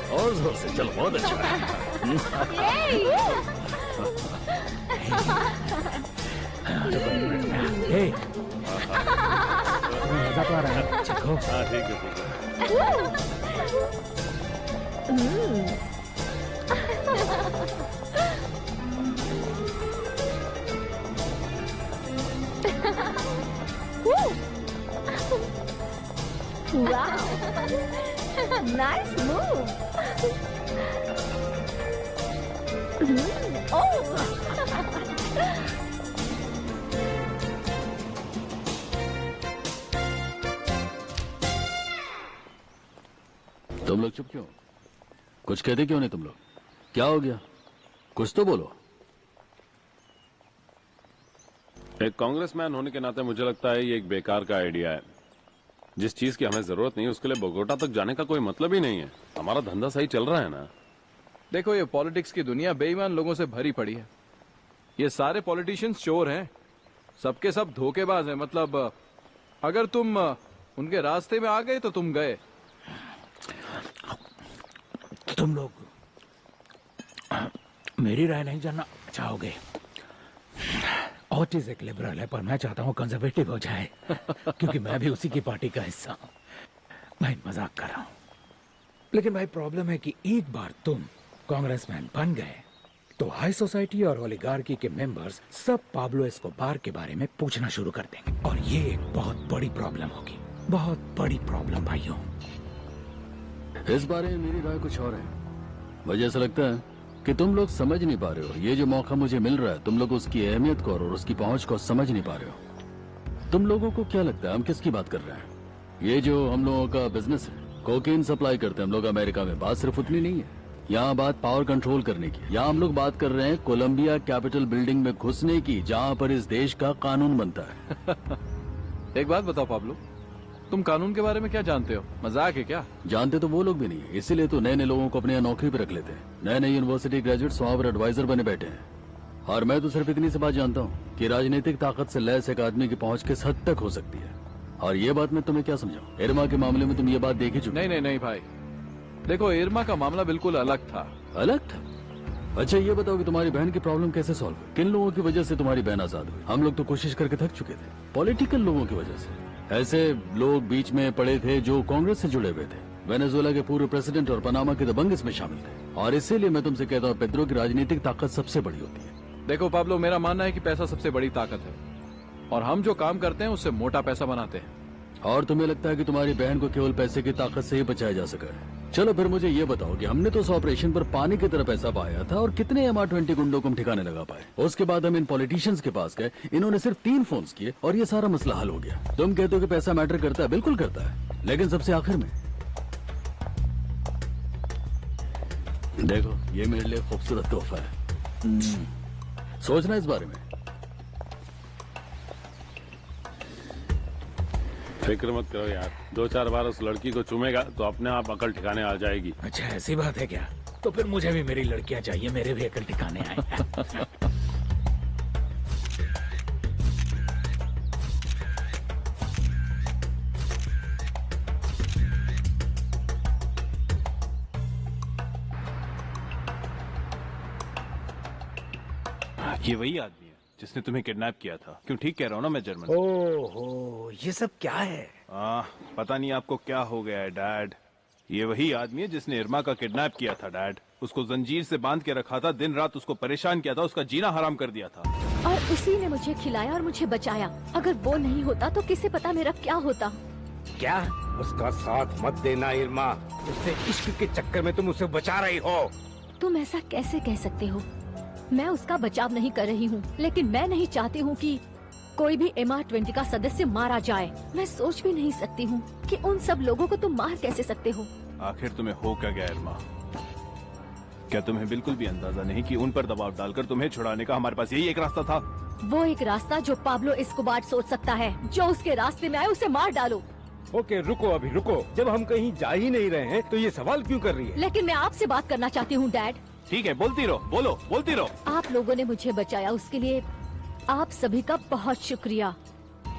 और जोर से चलो, बहुत अच्छा। मजा तो आ रहा है। चखो। हाँ ठीक है। Wow. Nice move. Oh. तुम लोग चुप क्यों? कुछ कहते क्यों नहीं तुम लोग? क्या हो गया? कुछ तो बोलो। एक कांग्रेसमैन होने के नाते मुझे लगता है ये एक बेकार का आइडिया है। जिस चीज की हमें जरूरत नहीं है उसके लिए बोगोटा तक जाने का कोई मतलब ही नहीं है। हमारा धंधा सही चल रहा है ना। देखो, ये पॉलिटिक्स की दुनिया बेईमान लोगों से भरी पड़ी है। ये सारे पॉलिटिशियंस चोर हैं, सबके सब धोखेबाज हैं। मतलब अगर तुम उनके रास्ते में आ गए तो तुम गए। तुम लोग मेरी राय नहीं जानना चाहोगे। ऑर्टिज एक लिबरल है, पर मैं चाहता हूँ कंजर्वेटिव हो जाए, क्योंकि मैं भी उसी की पार्टी का हिस्सा हूँ। भाई मजाक कर रहा हूँ, लेकिन भाई प्रॉब्लम है कि एक बार तुम कांग्रेसमैन बन गए तो हाई सोसाइटी और ओलिगार्की के मेंबर्स सब पाब्लो एस्कोबार के बारे में पूछना शुरू कर देंगे, और ये एक बहुत बड़ी प्रॉब्लम होगी। बहुत बड़ी प्रॉब्लम भाइयों। इस बारे में मेरी राय कुछ और है। मुझे ऐसा लगता है कि तुम लोग समझ नहीं पा रहे हो। ये जो मौका मुझे मिल रहा है, तुम लोग उसकी अहमियत को और उसकी पहुंच को समझ नहीं पा रहे हो। तुम लोगों को क्या लगता है हम किसकी बात कर रहे हैं? ये जो हम लोगों का बिजनेस है, कोकेन सप्लाई करते हैं हम लोग अमेरिका में, बात सिर्फ उतनी नहीं है। यहाँ बात पावर कंट्रोल करने की। यहाँ हम लोग बात कर रहे हैं कोलंबिया कैपिटल बिल्डिंग में घुसने की, जहाँ पर इस देश का कानून बनता है। एक बात बताओ पाब्लो, तुम कानून के बारे में क्या जानते हो? मजाक है क्या? जानते तो वो लोग भी नहीं, इसीलिए तो नए नए लोगों को अपने यहाँ नौकरी पे रख लेते हैं। नए नए यूनिवर्सिटी ग्रेजुएट्स वहाँ पर एडवाइजर बने बैठे हैं। और मैं तो सिर्फ इतनी सी बात जानता हूँ कि राजनीतिक ताकत से लैस एक आदमी की पहुँच किस हद तक हो सकती है। और ये बात मैं तुम्हें क्या समझाऊं? इरमा के मामले में तुम ये बात देख ही चुके। नहीं भाई, देखो इरमा का मामला बिल्कुल अलग था। अलग था? अच्छा ये बताओ कि तुम्हारी बहन की प्रॉब्लम कैसे सॉल्व हुई? किन लोगों की वजह से तुम्हारी बहन आजाद हुई? हम लोग तो कोशिश करके थक चुके थे। पॉलिटिकल लोगों की वजह से। ऐसे लोग बीच में पड़े थे जो कांग्रेस से जुड़े हुए थे। वेनेजुएला के पूर्व प्रेसिडेंट और पनामा के दबंग इसमें शामिल थे। और इसीलिए मैं तुमसे कहता हूँ पेड्रो की राजनीतिक ताकत सबसे बड़ी होती है। देखो पाब्लो, मेरा मानना है कि पैसा सबसे बड़ी ताकत है और हम जो काम करते हैं उससे मोटा पैसा बनाते हैं। और तुम्हें लगता है कि तुम्हारी बहन को केवल पैसे की ताकत से ही बचाया जा सका है? चलो फिर मुझे ये बताओ कि हमने तो उस ऑपरेशन पर पानी की तरह पैसा पाया था और कितने MR20 गुंडों को हम ठिकाने लगा पाए। उसके बाद हम इन पॉलिटिशियंस के पास गए, इन्होंने सिर्फ 3 फोन्स किए और ये सारा मसला हल हो गया। तुम कहते हो कि पैसा मैटर करता है, बिल्कुल करता है, लेकिन सबसे आखिर में। देखो ये मेरे लिए खूबसूरत तोहफा है, सोचना इस बारे में। फिक्र मत करो यार, 2-4 बार उस लड़की को चूमेगा तो अपने आप अकल ठिकाने आ जाएगी। अच्छा ऐसी बात है क्या? तो फिर मुझे भी मेरी लड़कियां चाहिए, मेरे भी अकल ठिकाने आए। ये वही आदमी है जिसने तुम्हें किडनैप किया था। क्यों, ठीक कह रहा हूँ ना मैं जर्मन? ओहो, ये सब क्या है? पता नहीं आपको क्या हो गया है डैड। ये वही आदमी है जिसने इरमा का किडनैप किया था डैड। उसको जंजीर से बांध के रखा था, दिन रात उसको परेशान किया था, उसका जीना हराम कर दिया था। और उसी ने मुझे खिलाया और मुझे बचाया। अगर वो नहीं होता तो किसे पता मेरा क्या होता। क्या? उसका साथ मत देना इरमा, उससे इश्क के चक्कर में तुम उसे बचा रही हो। तुम ऐसा कैसे कह सकते हो? मैं उसका बचाव नहीं कर रही हूँ, लेकिन मैं नहीं चाहती हूँ कि कोई भी MR20 का सदस्य मारा जाए। मैं सोच भी नहीं सकती हूँ कि उन सब लोगों को तुम मार कैसे सकते हो। आखिर तुम्हें हो क्या गया इरमा? क्या तुम्हें बिल्कुल भी अंदाजा नहीं कि उन पर दबाव डालकर तुम्हें छुड़ाने का हमारे पास यही एक रास्ता था? वो एक रास्ता जो पाब्लो एस्कोबार सोच सकता है। जो उसके रास्ते में आए उसे मार डालो। ओके रुको, अभी रुको। जब हम कहीं जा ही नहीं रहे हैं तो ये सवाल क्यों कर रही है? लेकिन मैं आपसे बात करना चाहती हूँ डैड। ठीक है, बोलती रहो, बोलती रहो। आप लोगों ने मुझे बचाया, उसके लिए आप सभी का बहुत शुक्रिया।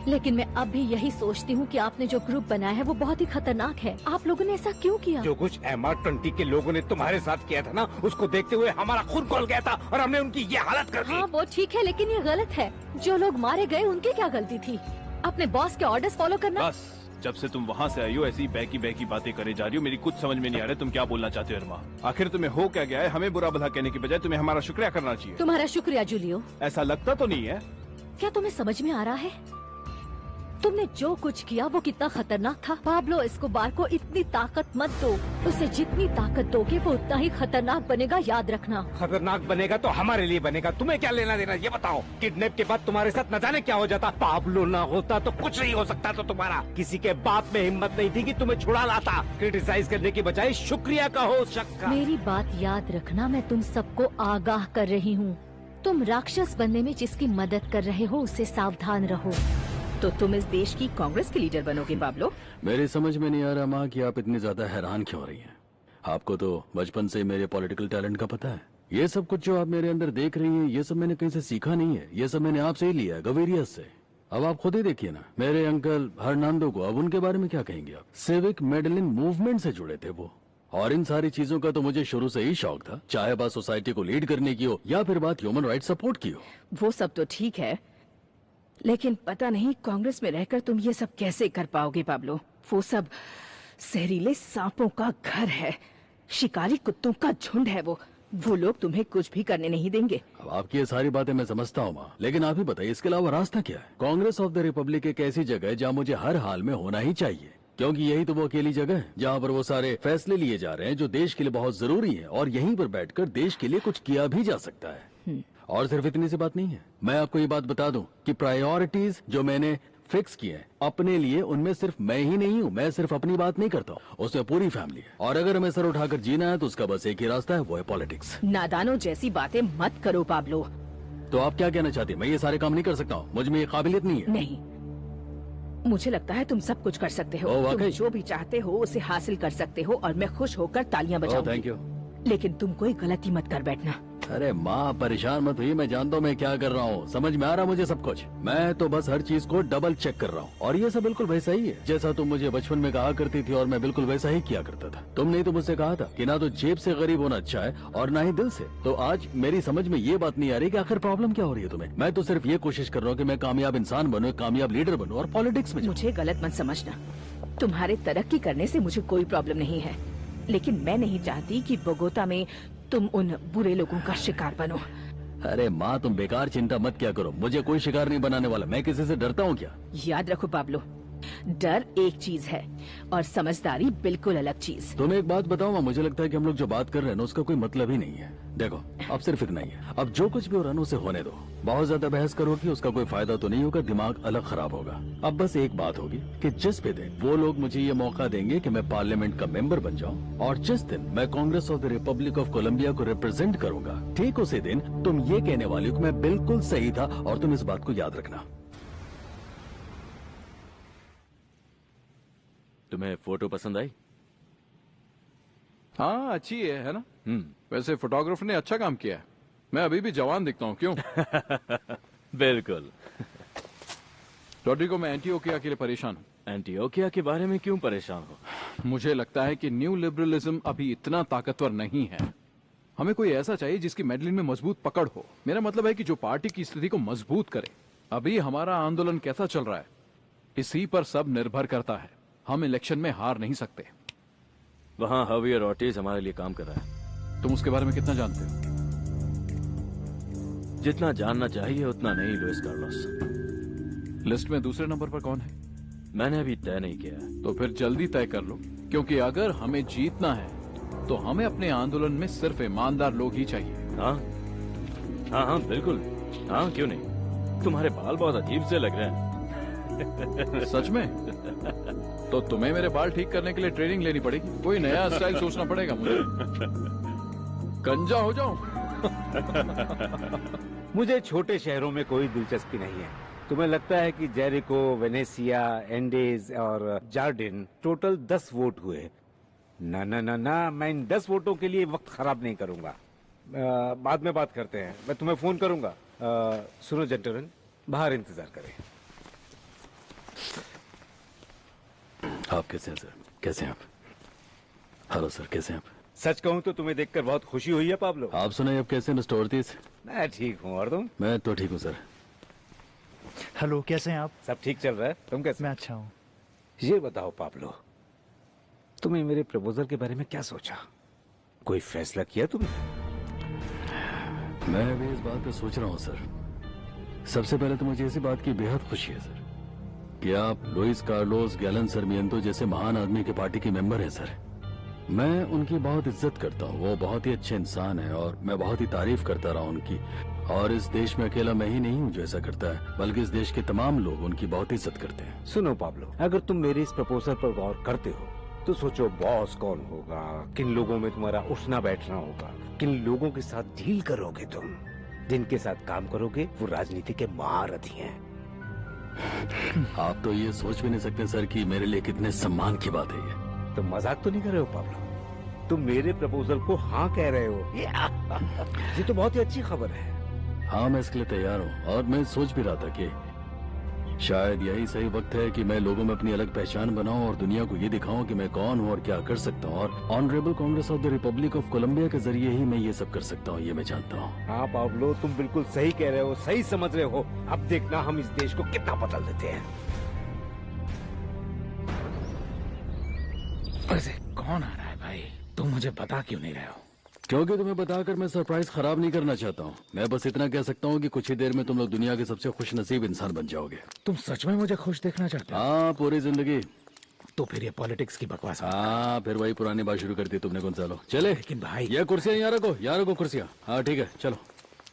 लेकिन मैं अब भी यही सोचती हूँ कि आपने जो ग्रुप बनाया है वो बहुत ही खतरनाक है। आप लोगों ने ऐसा क्यों किया? जो कुछ MR20 के लोगों ने तुम्हारे साथ किया था ना, उसको देखते हुए हमारा खून खौल गया था और हमने उनकी ये हालत कर दी। हाँ वो ठीक है, लेकिन ये गलत है। जो लोग मारे गए उनकी क्या गलती थी? अपने बॉस के ऑर्डर्स फॉलो करना। बस, जब से तुम वहाँ से आई हो ऐसी बहकी बातें करे जा रही हो। मेरी कुछ समझ में नहीं आ रहा तुम क्या बोलना चाहते हो इरमा। आखिर तुम्हें हो क्या गया है? हमें बुरा भला कहने की बजाय तुम्हें हमारा शुक्रिया करना चाहिए। तुम्हारा शुक्रिया जूलियो। ऐसा लगता तो नहीं है। क्या तुम्हें समझ में आ रहा है तुमने जो कुछ किया वो कितना खतरनाक था? पाब्लो एस्कोबार को इतनी ताकत मत दो। उसे जितनी ताकत दोगे वो उतना ही खतरनाक बनेगा, याद रखना। खतरनाक बनेगा तो हमारे लिए बनेगा, तुम्हें क्या लेना देना ये बताओ। किडनैप के बाद तुम्हारे साथ न जाने क्या हो जाता। पाब्लो ना होता तो कुछ नहीं हो सकता। तो तुम्हारा किसी के बाप में हिम्मत नहीं थी कि तुम्हें छुड़ा लाता। क्रिटिसाइज करने की बजाय शुक्रिया कहो उस शख्स का। मेरी बात याद रखना, मैं तुम सबको आगाह कर रही हूँ। तुम राक्षस बनने में जिसकी मदद कर रहे हो उससे सावधान रहो। तो तुम इस देश की कांग्रेस के लीडर बनोगे पाब्लो? मेरी समझ में नहीं आ रहा माँ कि आप इतनी ज्यादा हैरान क्यों हो रही हैं। आपको तो बचपन से मेरे पॉलिटिकल टैलेंट का पता है। ये सब कुछ जो आप मेरे अंदर देख रही हैं, ये सब मैंने कहीं से सीखा नहीं है। ये सब मैंने आपसे ही लिया है, गवेरियस से। अब आप खुद ही देखिए ना, मेरे अंकल हर्नांडो को, अब उनके बारे में क्या कहेंगे आप? सिविक मेडलिन मूवमेंट से जुड़े थे वो। और इन सारी चीजों का तो मुझे शुरू से ही शौक था, चाहे बात सोसाइटी को लीड करने की हो या फिर बात ह्यूमन राइट सपोर्ट की हो। वो सब तो ठीक है, लेकिन पता नहीं कांग्रेस में रहकर तुम ये सब कैसे कर पाओगे पाब्लो। वो सब जहरीले सांपों का घर है, शिकारी कुत्तों का झुंड है वो लोग तुम्हें कुछ भी करने नहीं देंगे। अब आपकी ये सारी बातें मैं समझता हूँ माँ, लेकिन आप ही बताइए इसके अलावा रास्ता क्या है? कांग्रेस ऑफ द रिपब्लिक एक ऐसी जगह है जहाँ मुझे हर हाल में होना ही चाहिए, क्योंकि यही तो वो अकेली जगह है जहाँ पर वो सारे फैसले लिए जा रहे हैं जो देश के लिए बहुत जरूरी है, और यहीं पर बैठकर देश के लिए कुछ किया भी जा सकता है। और सिर्फ इतनी सी बात नहीं है, मैं आपको ये बात बता दूं कि प्रायोरिटीज जो मैंने फिक्स किए हैं अपने लिए। उनमें सिर्फ मैं ही नहीं हूँ, मैं सिर्फ अपनी बात नहीं करता हूँ, उसमें पूरी फैमिली है। और अगर हमें सर उठाकर जीना है तो उसका बस एक ही रास्ता है, वो है पॉलिटिक्स। नादानों जैसी बातें मत करो पाब्लो। तो आप क्या कहना चाहती हैं? मैं ये सारे काम नहीं कर सकता हूँ? मुझ में ये काबिलियत नहीं है? नहीं, मुझे लगता है तुम सब कुछ कर सकते हो। ओ, तुम जो भी चाहते हो उसे हासिल कर सकते हो और मैं खुश होकर तालियां बजाऊंगी। Thank you. लेकिन तुम कोई गलती मत कर बैठना। अरे माँ परेशान मत हुई, मैं जानता हूँ मैं क्या कर रहा हूँ, समझ में आ रहा मुझे सब कुछ। मैं तो बस हर चीज को डबल चेक कर रहा हूँ और ये सब बिल्कुल वैसा ही है जैसा तुम मुझे बचपन में कहा करती थी और मैं बिल्कुल वैसा ही किया करता था। तुमने ही तो मुझसे कहा था कि ना तो जेब से गरीब होना अच्छा है और ना ही दिल से। तो आज मेरी समझ में ये बात नहीं आ रही कि आखिर प्रॉब्लम क्या हो रही है तुम्हें। मैं तो सिर्फ ये कोशिश कर रहा हूँ कि मैं कामयाब इंसान बनूं, कामयाब लीडर बनूं और पॉलिटिक्स में। मुझे गलत मत समझना, तुम्हारे तरक्की करने से मुझे कोई प्रॉब्लम नहीं है, लेकिन मैं नहीं चाहती कि बोगोता में तुम उन बुरे लोगों का शिकार बनो। अरे माँ तुम बेकार चिंता मत क्या करो, मुझे कोई शिकार नहीं बनाने वाला। मैं किसी से डरता हूँ क्या? याद रखो पाब्लो, डर एक चीज है और समझदारी बिल्कुल अलग चीज। तुम्हें एक बात बताऊँ, मुझे लगता है कि हम लोग जो बात कर रहे हैं ना उसका कोई मतलब ही नहीं है। देखो अब सिर्फ इतना ही है, अब जो कुछ भी हो रहा है उसे होने दो। बहुत ज्यादा बहस करोगी उसका कोई फायदा तो नहीं होगा, दिमाग अलग खराब होगा। अब बस एक बात होगी कि जिस भी दिन वो लोग मुझे ये मौका देंगे कि मैं पार्लियामेंट का मेंबर बन जाऊं और जिस दिन मैं Congress of the Republic of Colombia को रिप्रेजेंट करूंगा, ठीक उसी दिन तुम ये कहने वाली हो कि मैं बिल्कुल सही था। और तुम इस बात को याद रखना। तुम्हें फोटो पसंद आई? हाँ अच्छी है ना? वैसे फोटोग्राफर ने अच्छा काम किया है। मैं अभी भी जवान दिखता हूँ, क्यों? बिल्कुल। रॉड्रिगो, मैं एंटीओकिया के लिए परेशान हूँ। एंटीओकिया के बारे में क्यों परेशान हो? मुझे लगता है कि न्यू लिबरलिज्म अभी इतना ताकतवर नहीं है। हमें कोई ऐसा चाहिए जिसकी मेडलिन में मजबूत पकड़ हो। मेरा मतलब है कि जो पार्टी की स्थिति को मजबूत करे। अभी हमारा आंदोलन कैसा चल रहा है इसी पर सब निर्भर करता है। हम इलेक्शन में हार नहीं सकते। वहाँ हवियर ऑर्टिज हमारे लिए काम कर रहा है। तुम उसके बारे में कितना जानते हो? जितना जानना चाहिए उतना नहीं, लुइस कार्लोस। लिस्ट में दूसरे नंबर पर कौन है? मैंने अभी तय नहीं किया है। तो फिर जल्दी तय कर लो, क्योंकि अगर हमें जीतना है तो हमें अपने आंदोलन में सिर्फ ईमानदार लोग ही चाहिए। हाँ हाँ हाँ बिल्कुल। हाँ क्यों नहीं, तुम्हारे बाल बहुत अजीब से लग रहे हैं। सच में? तो तुम्हें मेरे बाल ठीक करने के लिए ट्रेनिंग लेनी पड़ेगी, कोई नया स्टाइल सोचना पड़ेगा मुझे। गंजा हो जाऊं? मुझे छोटे शहरों में कोई दिलचस्पी नहीं है। तुम्हें लगता है कि जेरिको, वेनेसिया, एंडेज और जार्डिन टोटल 10 वोट हुए? ना ना ना ना, मैं इन 10 वोटों के लिए वक्त खराब नहीं करूंगा। बाद में बात करते हैं, मैं तुम्हें फोन करूंगा। सुनो जेंटलमैन, बाहर इंतजार करें। आप कैसे हैं सर? कैसे हैं आप? हेलो सर, कैसे हैं आप? सच कहूं तो तुम्हें देखकर बहुत खुशी हुई है पाब्लो। आप सुनाइए, आप कैसे हैं मिस्टर ऑर्टिज? मैं ठीक हूँ, और तुम? मैं तो ठीक हूँ सर। हेलो, कैसे हैं आप? सब ठीक चल रहा है, तुम कैसे? मैं अच्छा हूँ। ये बताओ पाब्लो, तुमने मेरे प्रपोजल के बारे में क्या सोचा? कोई फैसला किया तुमने? मैं भी इस बात पे सोच रहा हूँ सर। सबसे पहले तो मुझे इसी बात की बेहद खुशी है सर कि आप लुइस कार्लोस गैलन सरमिएंतो जैसे महान आदमी की पार्टी के मेंबर हैं सर। मैं उनकी बहुत इज्जत करता हूँ, वो बहुत ही अच्छे इंसान है और मैं बहुत ही तारीफ करता रहा उनकी। और इस देश में अकेला मैं ही नहीं हूँ जो ऐसा करता है, बल्कि इस देश के तमाम लोग उनकी बहुत इज्जत करते हैं। सुनो पाब्लो, अगर तुम मेरे इस प्रपोजल पर गौर करते हो तो सोचो बॉस कौन होगा, किन लोगों में तुम्हारा उठना बैठना होगा, किन लोगों के साथ डील करोगे तुम, जिनके साथ काम करोगे वो राजनीति के महारथी हैं। आप तो ये सोच भी नहीं सकते सर कि मेरे लिए कितने सम्मान की बात है ये। तुम मजाक तो नहीं कर रहे हो पाब्लो? तुम मेरे प्रपोजल को हाँ कह रहे हो? ये तो बहुत ही अच्छी खबर है। हाँ, मैं इसके लिए तैयार हूँ और मैं सोच भी रहा था कि शायद यही सही वक्त है कि मैं लोगों में अपनी अलग पहचान बनाऊं और दुनिया को ये दिखाऊं कि मैं कौन हूँ और क्या कर सकता हूँ। और honourable Congress of the Republic of Colombia के जरिए ही मैं ये सब कर सकता हूँ, ये मैं जानता हूँ। हाँ पाब्लो, तुम बिल्कुल सही कह रहे हो, सही समझ रहे हो। अब देखना हम इस देश को कितना बदल देते हैं। वैसे कौन आ रहा है भाई? तुम मुझे बता क्यों नहीं रहे हो? क्योंकि तुम्हें बताकर मैं सरप्राइज खराब नहीं करना चाहता हूँ। मैं बस इतना कह सकता हूँ कि कुछ ही देर में तुम लोग दुनिया के सबसे खुश नसीब इंसान बन जाओगे। तुम सच में मुझे खुश देखना चाहते हो? हाँ, पूरी जिंदगी। तो फिर ये पॉलिटिक्स की बकवास। हाँ, फिर वही पुरानी बात शुरू कर दी तुमने। कौन सा लो चले? लेकिन भाई, ये कुर्सियाँ यहाँ रखो, यहाँ रखो कुर्सियाँ। हाँ ठीक है, चलो।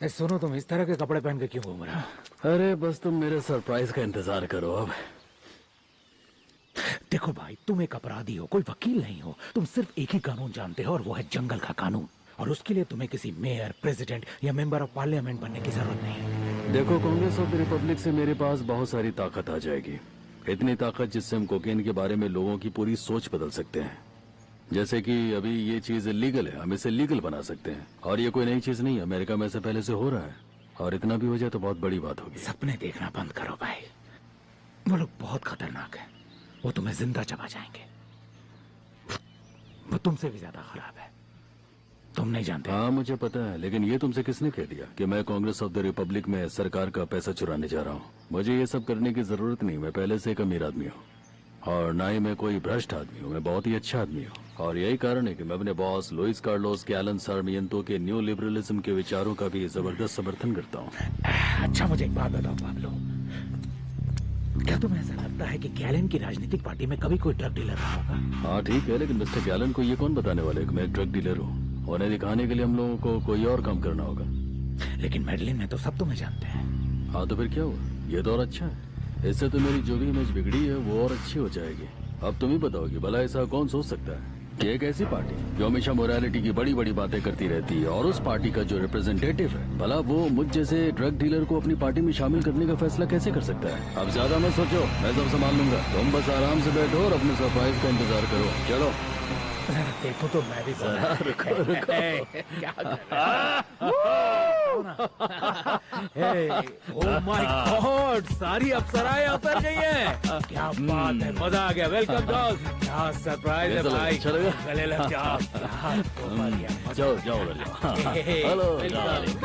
सुनो, तुम इस तरह के कपड़े पहन के क्यों घूम रहे हो? अरे बस तुम मेरे सरप्राइज का इंतजार करो अब। देखो भाई, तुम एक अपराधी हो, कोई वकील नहीं हो। तुम सिर्फ एक ही कानून जानते हो और वो है जंगल का कानून। और उसके लिए तुम्हें किसी मेयर, प्रेसिडेंट या मेंबर ऑफ पार्लियामेंट बनने की जरूरत नहीं। देखो, कांग्रेस ऑफ द रिपब्लिक से मेरे पास बहुत सारी ताकत आ जाएगी। इतनी ताकत जिससे हम कोकेन के बारे में लोगों की पूरी सोच बदल सकते हैं। जैसे कि अभी ये चीज लीगल है, हम इसे लीगल बना सकते हैं। और ये कोई नई चीज नहीं है, अमेरिका में से पहले से हो रहा है। और इतना भी हो जाए तो बहुत बड़ी बात होगी। सपने देखना बंद करो भाई, वो लोग बहुत खतरनाक हैं। वो तुम्हें जिंदा चबा जाएंगे। वो तुमसे भी ज्यादा खराब है, तुम नहीं जानते। हाँ मुझे पता है, लेकिन ये तुमसे किसने कह दिया कि मैं कांग्रेस ऑफ द रिपब्लिक में सरकार का पैसा चुराने जा रहा हूँ? मुझे ये सब करने की जरूरत नहीं। मैं पहले से एक अमीर आदमी हूँ और ना ही मैं कोई भ्रष्ट आदमी हूँ। मैं बहुत ही अच्छा आदमी हूँ और यही कारण है कि मैं अपने बॉस लुइस कार्लोस गैलन सार्मिएंतो के न्यू लिबरलिज्म के विचारों का भी जबरदस्त समर्थन करता हूँ। अच्छा, मुझे एक बात बताओ पाब्लो, क्या तुम्हें ऐसा लगता है कि गैलन की राजनीतिक पार्टी में कभी कोई ड्रग डीलर रहा होगा? हाँ ठीक है, लेकिन मिस्टर गैलन को ये कौन बताने वाले कि मैं एक ड्रग डीलर हूँ? उन्हें दिखाने के लिए हम लोगों को कोई और काम करना होगा। लेकिन मेडलिन में तो सब तुम्हें जानते हैं। हाँ तो फिर क्या हुआ? ये तो और अच्छा है। इससे तो मेरी जो भी इमेज बिगड़ी है वो और अच्छी हो जाएगी। अब तुम ही बताओगी, भला ऐसा कौन सोच सकता है कि एक ऐसी पार्टी जो हमेशा मोरालिटी की बड़ी बड़ी बातें करती रहती है और उस पार्टी का जो रिप्रेजेंटेटिव है, भला वो मुझ जैसे ड्रग डीलर को अपनी पार्टी में शामिल करने का फैसला कैसे कर सकता है? अब ज्यादा मत सोचो, मैं सब संभाल लूंगा। तुम बस आराम से बैठो और अपने सरप्राइज का इंतजार करो। चलो देखो तो मैं भी रुको रुको। क्या कर ओह माय गॉड, सारी अप्सराएं उतर गई हैं। क्या बात है, मजा आ गया। वेलकम दोस्त, क्या सरप्राइज है भाई। अच्छा लगा? गले लग जाओ। जाओ जाओ उधर जाओ। हेलो डार्लिंग,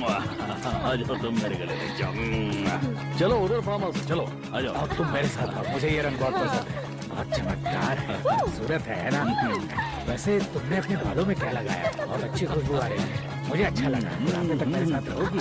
आ जाओ तुम मेरे गले लग जाओ। चलो उधर फार्म हाउस, चलो आ जाओ। अब तुम मेरे साथ आओ, मुझे ये रंग बहुत पसंद है। बहुत चमत्कार है, खूबसूरत है ना? वैसे तुमने अपने बालों में क्या लगाया? बहुत अच्छी खुशबू आ रही है, मुझे अच्छा लगा। बुढ़ापे तक मेरे साथ रहोगी?